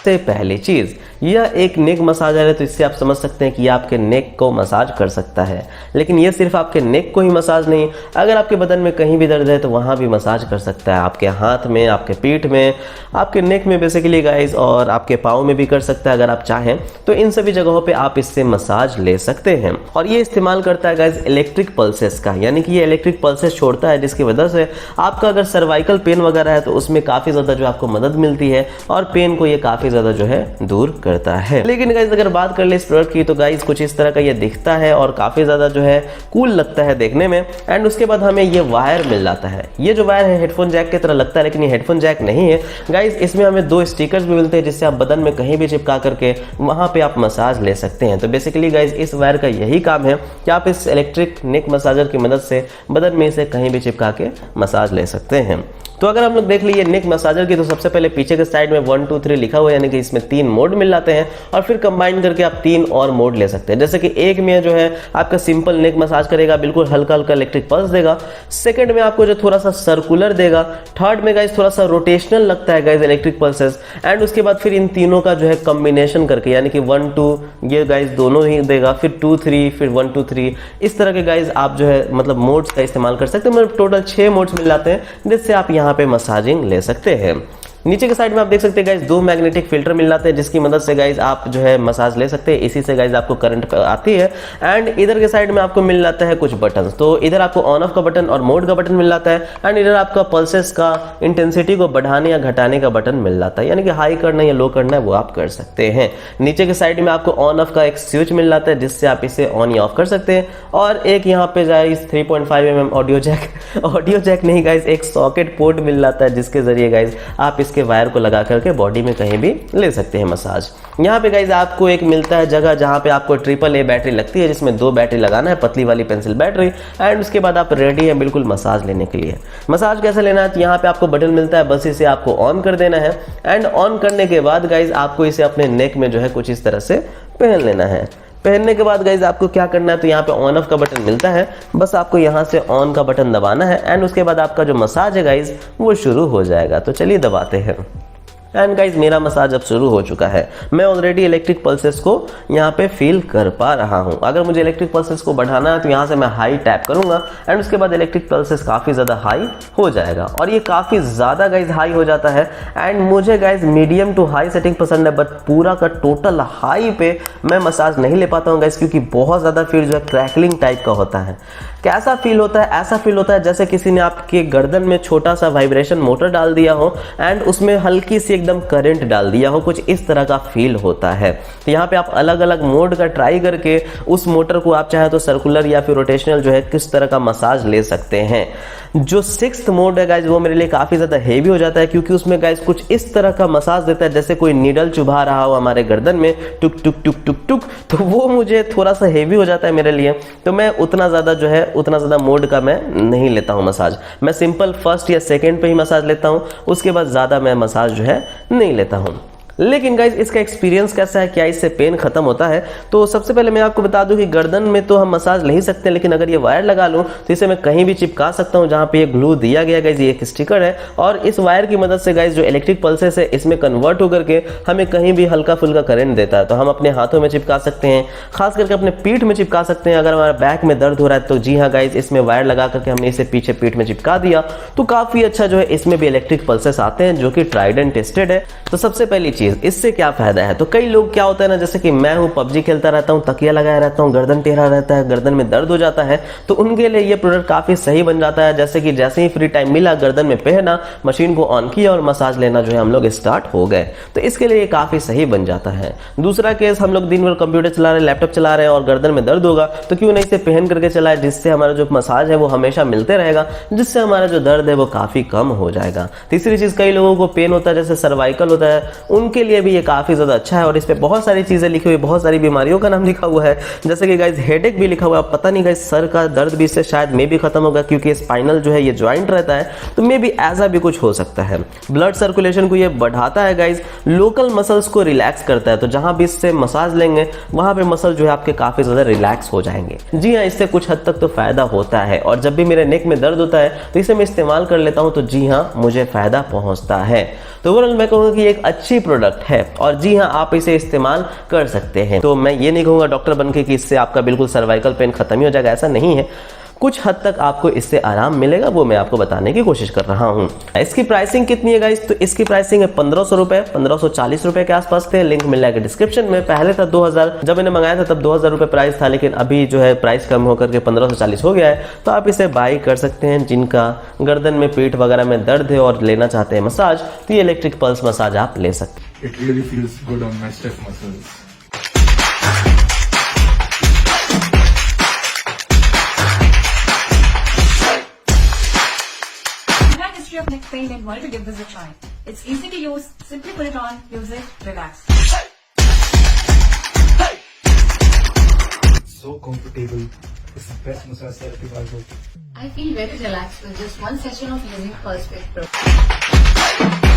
सबसे पहली चीज़, यह एक नेक मसाजर है, तो इससे आप समझ सकते हैं कि यह आपके नेक को मसाज कर सकता है। लेकिन यह सिर्फ आपके नेक को ही मसाज नहीं, अगर आपके बदन में कहीं भी दर्द है तो वहाँ भी मसाज कर सकता है। आपके हाथ में, आपके पीठ में, आपके नेक में बेसिकली गाइज, और आपके पाँव में भी कर सकता है अगर आप चाहें तो। इन सभी जगहों पर आप इससे मसाज ले सकते हैं। और ये इस्तेमाल करता है गाइज इलेक्ट्रिक पल्सेस का, यानी कि ये इलेक्ट्रिक पल्सेस छोड़ता है, जिसकी वजह से आपका अगर सर्वाइकल पेन वगैरह है तो उसमें काफ़ी ज़्यादा जो आपको मदद मिलती है और पेन को ये काफ़ी ज़्यादा जो है दूर करता है। लेकिन गाइज अगर बात कर ले इस प्रोडक्ट की, तो गाइज कुछ इस तरह का ये दिखता है और काफ़ी ज़्यादा जो है कूल लगता है देखने में। एंड उसके बाद हमें ये वायर मिल जाता है। ये जो वायर है हेडफोन जैक की तरह लगता है, लेकिन ये हेडफोन जैक नहीं है गाइज। इसमें हमें 2 स्टिकर्स भी मिलते हैं, जिससे आप बदन में कहीं भी चिपका करके वहाँ पर आप मसाज ले सकते हैं। तो बेसिकली गाइज इस वायर का यही काम है कि आप इस इलेक्ट्रिक नेक मसाजर की मदद से बदन में इसे कहीं भी चिपका के मसाज ले सकते हैं। तो अगर हम लोग देख लीजिए नेक मसाजर की, तो सबसे पहले पीछे के साइड में 1 2 3 लिखा हुआ है, यानी कि इसमें 3 मोड मिल जाते हैं और फिर कंबाइन करके आप 3 और मोड ले सकते हैं। जैसे कि एक में जो है आपका सिंपल नेक मसाज करेगा, बिल्कुल हल्का हल्का इलेक्ट्रिक पल्स देगा। सेकंड में आपको जो थोड़ा सा सर्कुलर देगा। थर्ड में गाइज थोड़ा सा रोटेशनल लगता है गाइज इलेक्ट्रिक पल्सेस। एंड उसके बाद फिर इन तीनों का जो है कॉम्बिनेशन करके, यानी कि 1 2 ये गाइज दोनों ही देगा, फिर 2 3, फिर 1 2 3, इस तरह के गाइज आप जो है मतलब मोड्स का इस्तेमाल कर सकते हैं। मतलब टोटल 6 मोड्स मिल जाते हैं, जिससे आप यहाँ पे मसाजिंग ले सकते हैं। नीचे के साइड में आप देख सकते हैं गाइज 2 मैग्नेटिक फिल्टर मिल जाते हैं, जिसकी मदद से गाइज आप जो है मसाज ले सकते हैं। इसी से गाइज आपको करंट आती है। एंड इधर के साइड में आपको मिल जाता है कुछ बटन। तो इधर आपको ऑन ऑफ का बटन और मोड का बटन मिल जाता है। एंड इधर आपका पल्सेस का इंटेंसिटी को बढ़ाने या घटाने का बटन मिल जाता है, यानी कि हाई करना या लो करना है वो आप कर सकते हैं। नीचे के साइड में आपको ऑन ऑफ का एक स्विच मिल जाता है, जिससे आप इसे ऑन या ऑफ कर सकते हैं। और एक यहाँ पे गाइज 3.5 mm ऑडियो जैक नहीं गाइज, एक सॉकेट पोर्ट मिल जाता है, जिसके जरिए गाइज आप इसके वायर को लगा करके बॉडी में कहीं भी ले सकते हैं मसाज। यहाँ पे गाइज आपको एक मिलता है जगह जहाँ पे आपको AAA बैटरी लगती है, जिसमें 2 बैटरी लगाना है, पतली वाली पेंसिल बैटरी। एंड उसके बाद आप रेडी है बिल्कुल मसाज लेने के लिए। मसाज कैसे लेना है, तो यहाँ पे आपको बटन मिलता है, बस इसे आपको ऑन कर देना है। एंड ऑन करने के बाद गाइज आपको इसे अपने नेक में जो है कुछ इस तरह से पहन लेना है। पहनने के बाद गाइज आपको क्या करना है, तो यहाँ पे ऑन ऑफ का बटन मिलता है, बस आपको यहाँ से ऑन का बटन दबाना है। एंड उसके बाद आपका जो मसाज है गाइज वो शुरू हो जाएगा। तो चलिए दबाते हैं। एंड गाइज मेरा मसाज अब शुरू हो चुका है। मैं ऑलरेडी इलेक्ट्रिक पल्सेस को यहाँ पे फील कर पा रहा हूँ। अगर मुझे इलेक्ट्रिक पल्सेस को बढ़ाना है तो यहाँ से मैं हाई टैप करूँगा। एंड उसके बाद इलेक्ट्रिक पल्सेस काफ़ी ज़्यादा हाई हो जाएगा, और ये काफ़ी ज़्यादा गाइज हाई हो जाता है। एंड मुझे guys medium to high setting पसंद है, बट पूरा का टोटल हाई पे मैं मसाज नहीं ले पाता हूँ गाइज, क्योंकि बहुत ज़्यादा फिर जो है क्रैकलिंग टाइप का होता है। कैसा फील होता है, ऐसा फील होता है जैसे किसी ने आपके गर्दन में छोटा सा वाइब्रेशन मोटर डाल दिया हो एंड उसमें हल्की सी एकदम करंट डाल दिया हो, कुछ इस तरह का फील होता है। तो यहाँ पे आप अलग अलग मोड का ट्राई करके उस मोटर को आप चाहे तो सर्कुलर या फिर रोटेशनल जो है किस तरह का मसाज ले सकते हैं। जो 6th मोड है गाइज वो मेरे लिए काफ़ी ज़्यादा हेवी हो जाता है, क्योंकि उसमें गाइज कुछ इस तरह का मसाज देता है जैसे कोई नीडल चुभा रहा हो हमारे गर्दन में, टुक टुक टुक टुक टुक। तो वो मुझे थोड़ा सा हेवी हो जाता है मेरे लिए, तो मैं उतना ज़्यादा मोड का मैं नहीं लेता हूँ मसाज। मैं सिंपल 1st या 2nd पे ही मसाज लेता हूँ, उसके बाद ज़्यादा मैं मसाज जो है नहीं लेता हूँ। लेकिन गाइज इसका एक्सपीरियंस कैसा है, क्या इससे पेन खत्म होता है? तो सबसे पहले मैं आपको बता दूं कि गर्दन में तो हम मसाज ले ही सकते हैं, लेकिन अगर ये वायर लगा लूं तो इसे मैं कहीं भी चिपका सकता हूं जहां पे ये ग्लू दिया गया गाइज, ये एक स्टिकर है। और इस वायर की मदद से गाइज जो इलेक्ट्रिक पल्सेस है इसमें कन्वर्ट होकर के हमें कहीं भी हल्का फुल्का करंट देता है। तो हम अपने हाथों में चिपका सकते हैं, खास करके अपने पीठ में चिपका सकते हैं। अगर हमारा बैक में दर्द हो रहा है तो जी हाँ गाइज, इसमें वायर लगा करके हमने इसे पीछे पीठ में चिपका दिया तो काफ़ी अच्छा जो है इसमें भी इलेक्ट्रिक पल्सेस आते हैं, जो कि ट्राइड एंड टेस्टेड है। तो सबसे पहली चीज़, इससे क्या है, तो कई लोग क्या होता है ना, जैसे कि मैं हूं PUBG खेलता रहता हूं, तकिया लगाया रहता हूं, गर्दन टेढ़ा रहता है, गर्दन में दर्द हो जाता है, तो उनके लिए ये प्रोडक्ट काफी सही बन जाता है। जैसे कि जैसे ही फ्री टाइम मिला, गर्दन में पहना, मशीन को ऑन किया और मसाज लेना जो है हम लोग स्टार्ट हो गए। तो इसके लिए ये काफी सही बन जाता है। दूसरा केस, हम लोग दिन भर कंप्यूटर चला रहे हैं, लैपटॉप चला रहे हैं और गर्दन में दर्द होगा, तो क्यों नहीं इसे पहन करके चलाए, जिससे हमारा जो मसाज है वो हमेशा मिलते रहेगा, जिससे हमारा जो दर्द है वो काफी कम हो जाएगा। तीसरी चीज, कई लोगों को पेन होता है जैसे सर्वाइकल होता है, उनके लिए भी ये काफी ज्यादा अच्छा है। और इस पे बहुत सारी चीजें लिखी हुई, बहुत सारी बीमारियों का नाम लिखा हुआ है, जैसे कि गाइज हेडेक भी लिखा हुआ है। पता नहीं गाइज सर का दर्द भी इससे शायद मे भी खत्म होगा, क्योंकि स्पाइनल जो है ये ज्वाइंट रहता है, तो मे भी ऐसा भी कुछ हो सकता है। ब्लड सर्कुलेशन को ये बढ़ाता है गाइज, लोकल मसल्स को रिलैक्स करता है। तो जहां भी इससे मसाज लेंगे वहां पे मसल जो है आपके काफी ज्यादा रिलैक्स हो जाएंगे। जी हाँ, इससे कुछ हद तक तो फायदा होता है। और जब भी मेरे नेक में दर्द होता है तो इसे मैं इस्तेमाल कर लेता हूं, तो जी हाँ मुझे फायदा पहुंचता है। तो ओवरऑल मैं कहूँगा कि एक अच्छी प्रोडक्ट है और जी हाँ, आप इसे इस्तेमाल कर सकते हैं। तो मैं ये नहीं कहूँगा डॉक्टर बनके कि इससे आपका बिल्कुल सर्वाइकल पेन खत्म ही हो जाएगा, ऐसा नहीं है। कुछ हद तक आपको इससे आराम मिलेगा, वो मैं आपको बताने की कोशिश कर रहा हूँ। इसकी प्राइसिंग कितनी है गाइस? तो इसकी प्राइसिंग है 1500 रुपए, 1540 रुपए के आसपास थे। लिंक मिल जाएगा डिस्क्रिप्शन में। पहले था 2000, जब मैंने मंगाया था तब 2000 रुपए प्राइस था, लेकिन अभी जो है प्राइस कम होकर के 1540 हो गया है। तो आप इसे बाई कर सकते हैं। जिनका गर्दन में, पीठ वगैरह में दर्द है और लेना चाहते हैं मसाज, तो ये इलेक्ट्रिक पल्स मसाज आप ले सकते हैं। It really feels good on my stiff muscles. You have history of neck pain and wanted to give this a try. It's easy to use. Simply put it on, use it, relax. So comfortable. It's the best massage therapy I've worked. I feel very relaxed with just one session of using Pulse Fit Pro.